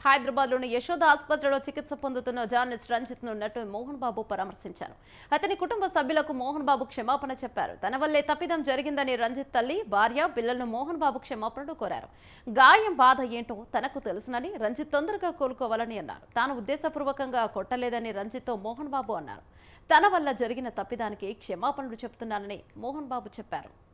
హైదరాబాద్లోని యశోద ఆసుపత్రిలో చికిత్స పొందుతున్న జర్నలిస్ట్ రంజిత్ను నటుడు మోహన్ బాబు పరామర్శించారు. అతని కుటుంబ సభ్యులకు మోహన్ బాబు క్షమాపణ చెప్పారు. తన వల్లే తప్పిదం జరిగిందని రంజిత్ తల్లి, భార్య, పిల్లలను మోహన్ బాబు క్షమాపణలు కోరారు. గాయం బాధ ఏంటో తనకు తెలుసునని, రంజిత్ తొందరగా కోలుకోవాలని అన్నారు. తాను ఉద్దేశపూర్వకంగా కొట్టలేదని రంజిత్తో మోహన్ బాబు అన్నారు. తన వల్ల జరిగిన తప్పిదానికి క్షమాపణలు చెబుతున్నానని మోహన్ బాబు చెప్పారు.